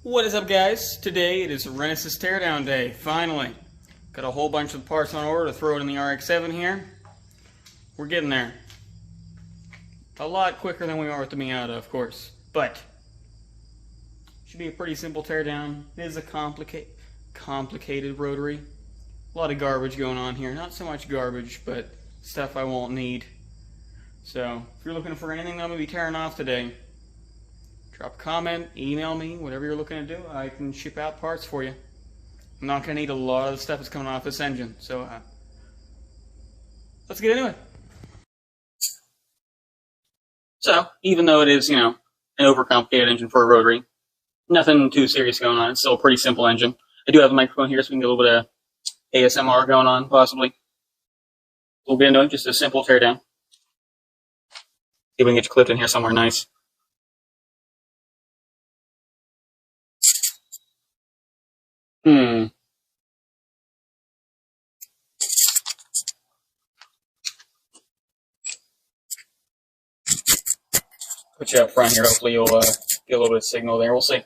What is up, guys? Today it is renesis teardown day, finally. Got a whole bunch of parts on order to throw it in the RX-7 here. We're getting there. A lot quicker than we are with the Miata, of course. But, should be a pretty simple teardown. It is a complicated rotary. A lot of garbage going on here. Not so much garbage, but stuff I won't need. So, if you're looking for anything that I'm going to be tearing off today, drop a comment, email me, whatever you're looking to do. I can ship out parts for you. I'm not going to need a lot of the stuff that's coming off this engine. So, let's get into it. So, even though it is, an overcomplicated engine for a rotary, nothing too serious going on. It's still a pretty simple engine. I do have a microphone here, so we can get a little bit of ASMR going on, possibly. We'll get into it, just a simple teardown. See if we can get you clipped in here somewhere nice. Put you up front here. Hopefully you'll get a little bit of signal there. We'll see.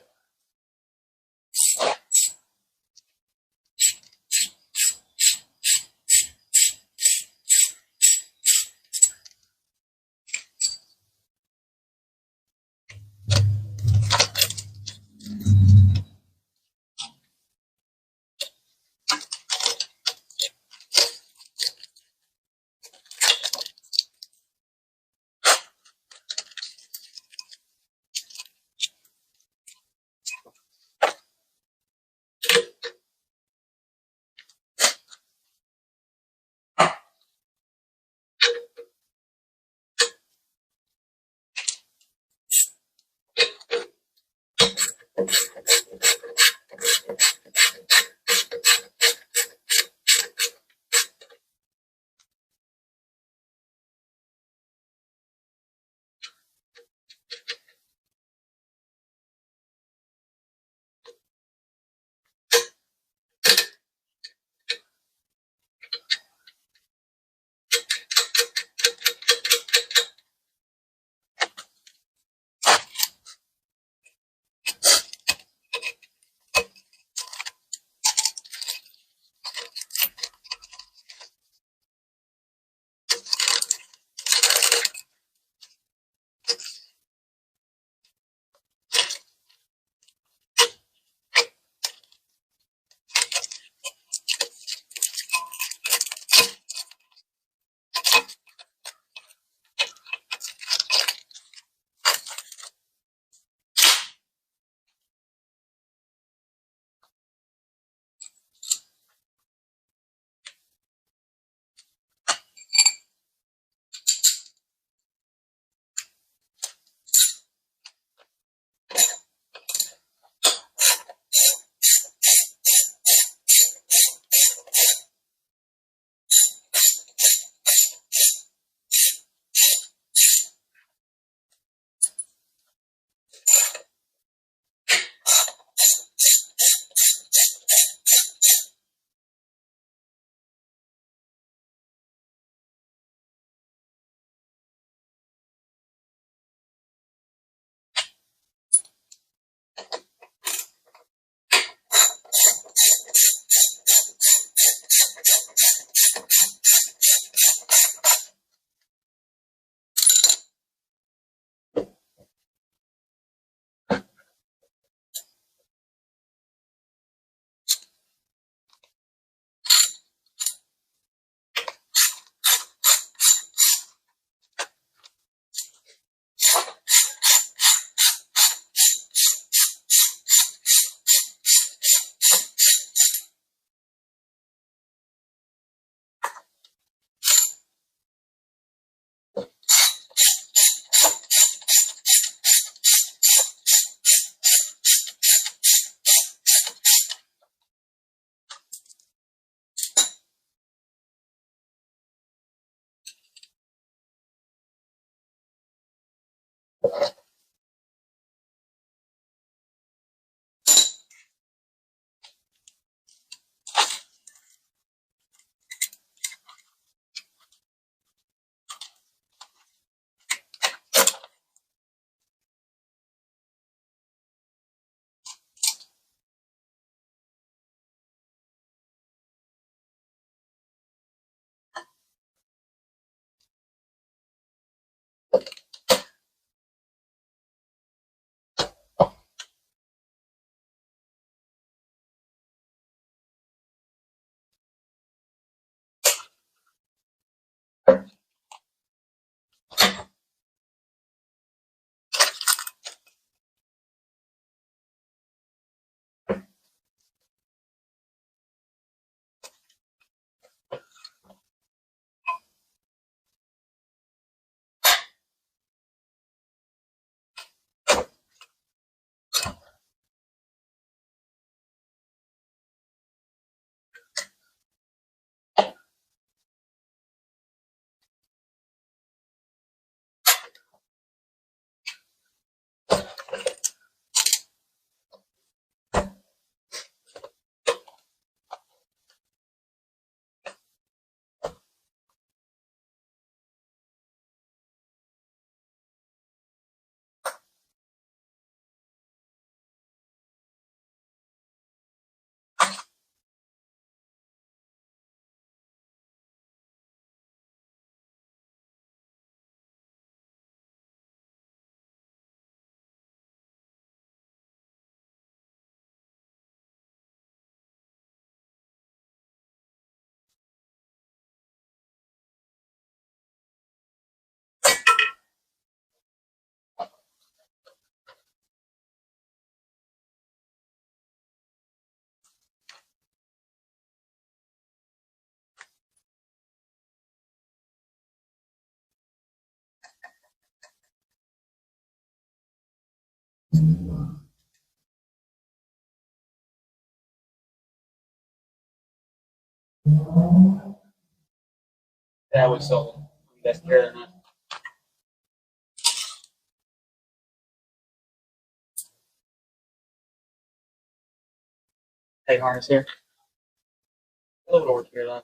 That was sold. That's tear down. Hey, harness here. A little bit over tear down.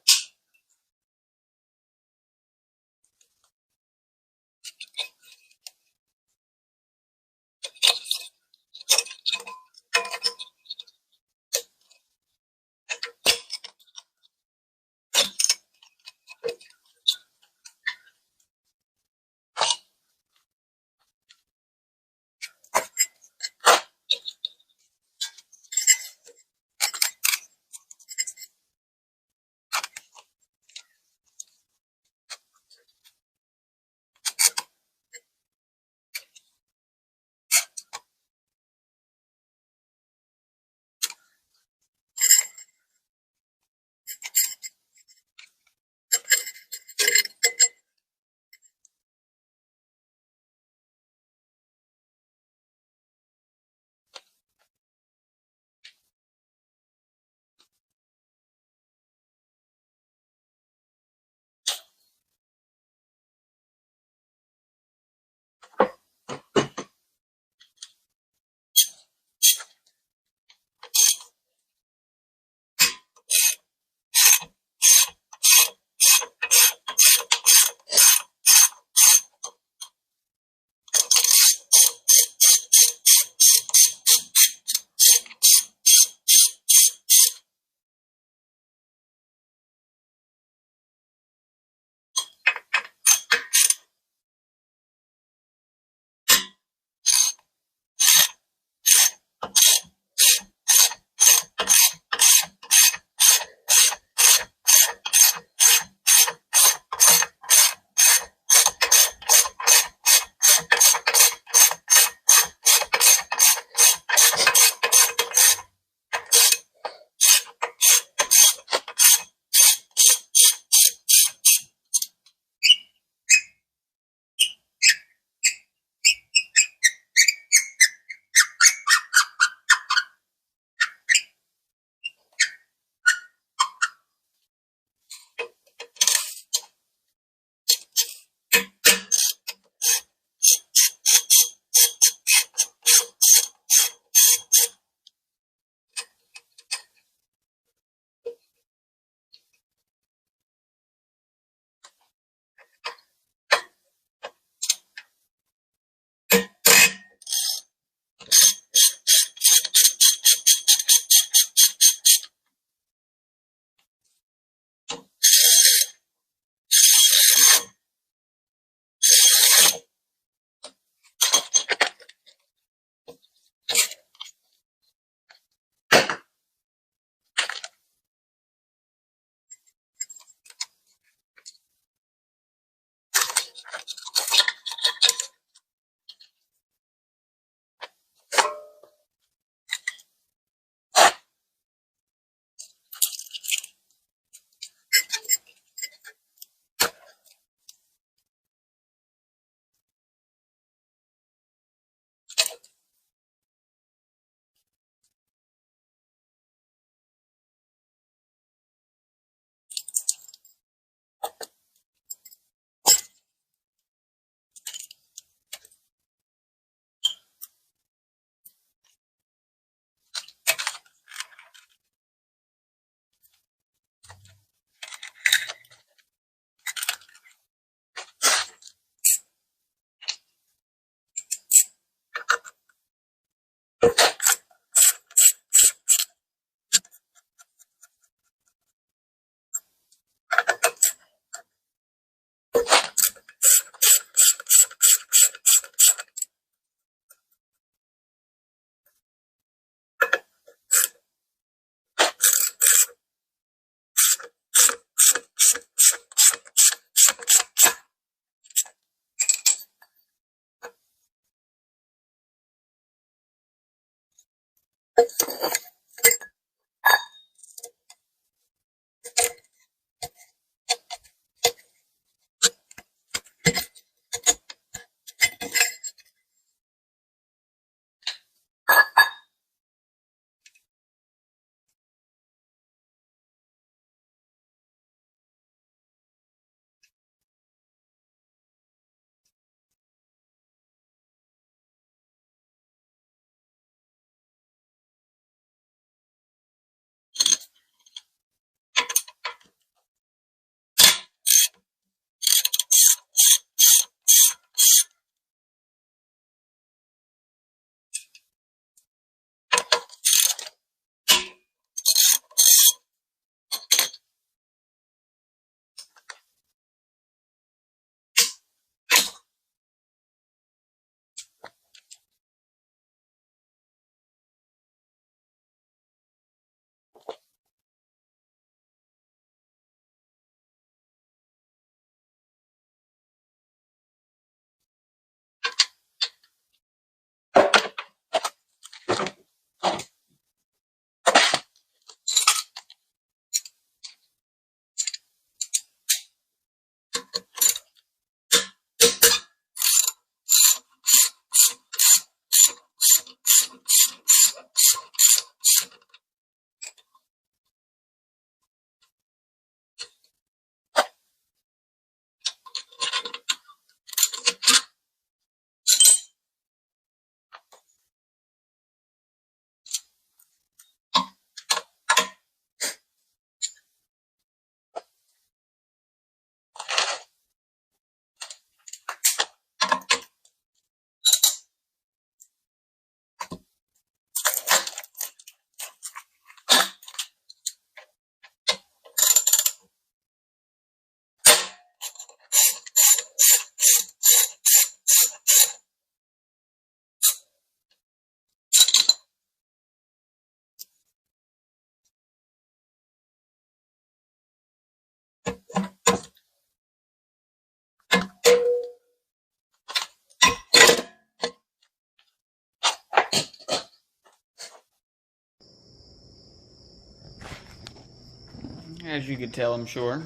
As you could tell, I'm sure,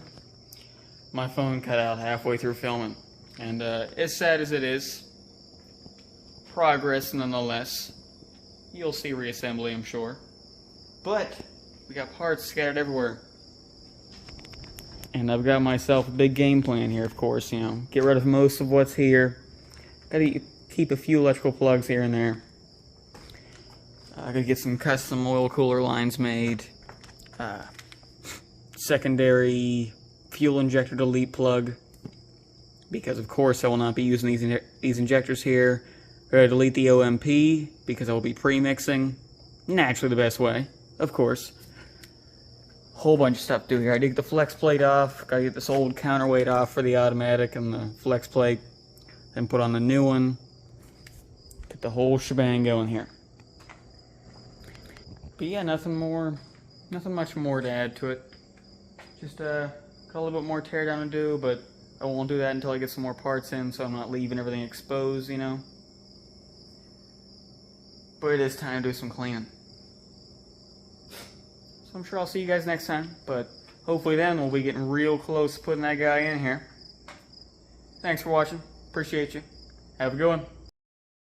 my phone cut out halfway through filming. And as sad as it is, progress nonetheless. You'll see reassembly, I'm sure. But we got parts scattered everywhere. And I've got myself a big game plan here, of course, you know. Get rid of most of what's here. Gotta keep a few electrical plugs here and there. I gotta get some custom oil cooler lines made. Secondary fuel injector delete plug. Because of course I will not be using these injectors here. Gotta delete the OMP because I will be pre-mixing. Naturally the best way, of course. Whole bunch of stuff to do here. I did get the flex plate off. Gotta get this old counterweight off for the automatic and the flex plate. Then put on the new one. Get the whole shebang going here. But yeah, nothing much more to add to it. Just got a little bit more teardown to do, but I won't do that until I get some more parts in, so I'm not leaving everything exposed, you know. But it is time to do some cleaning. So I'm sure I'll see you guys next time, but hopefully then we'll be getting real close to putting that guy in here. Thanks for watching. Appreciate you. Have a good one.